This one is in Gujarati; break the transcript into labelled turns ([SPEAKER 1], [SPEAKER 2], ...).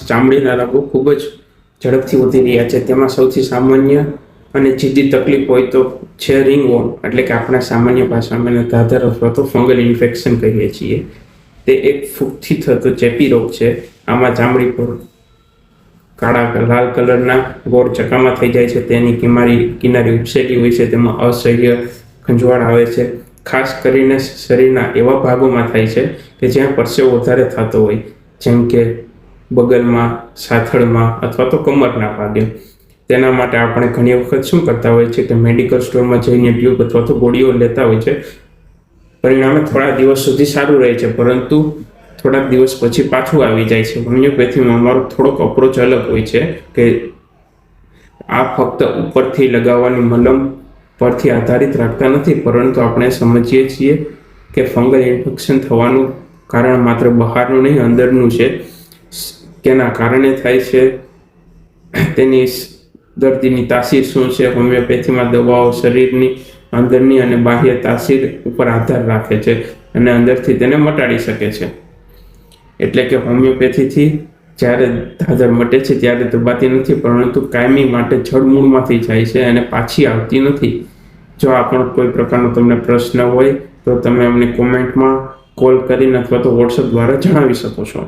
[SPEAKER 1] ચામડીના રોગો ખૂબ જ ઝડપથી વધી રહ્યા છે. તેમાં સૌથી સામાન્ય અને જિદ્દી તકલીફ હોય તો છે રિંગવોર્મ, એટલે કે આપણા સામાન્ય ભાષામાં એને ધાધર અથવા તો ફંગલ ઇન્ફેક્શન કહીએ છીએ. તે એક ફૂગથી થતો ચેપી રોગ છે. આમાં ચામડી પર કાળા લાલ કલરના ગોળ ચકામા થઈ જાય છે. તેની કિનારી ઉપસેલી હોય છે. તેમાં અસહ્ય ખંજવાળ આવે છે. ખાસ કરીને શરીરના એવા ભાગોમાં થાય છે કે જ્યાં પરસેવો વધારે થતો હોય, જેમ કે બગલમાં, સાથળમાં અથવા તો કમરના ભાગે. તેના માટે આપણે ઘણી વખત શું કરતા હોય છે કે મેડિકલ સ્ટોરમાં જઈને ટ્યુબ અથવા તો ગોળીઓ લેતા હોય છે. પરિણામે થોડા દિવસ સુધી સારું રહે છે, પરંતુ થોડાક દિવસ પછી પાછું આવી જાય છે. હોમિયોપેથીમાં અમારો થોડોક અપ્રોચ અલગ હોય છે કે આ ફક્ત ઉપરથી લગાવવાની મલમ પરથી આધારિત રાખતા નથી, પરંતુ આપણે સમજીએ છીએ કે ફંગલ ઇન્ફેક્શન થવાનું કારણ માત્ર બહારનું નહીં, અંદરનું છે. કેના કારણે થાય છે, તેની દર્દીની તાસીર શું છે. હોમિયોપેથીમાં દવાઓ શરીરની અંદરની અને બાહ્ય તાસીર ઉપર આધાર રાખે છે અને અંદરથી તેને મટાડી શકે છે. એટલે કે હોમિયોપેથીથી જ્યારે ધાધર મટે છે ત્યારે દબાતી નથી, પરંતુ કાયમી માટે જડમૂળમાંથી જાય છે અને પાછી આવતી નથી. જો આ પણ કોઈ પ્રકારનો તમને પ્રશ્ન હોય તો તમે અમને કોમેન્ટમાં કોલ કરીને અથવા તો વોટ્સઅપ દ્વારા જણાવી શકો છો.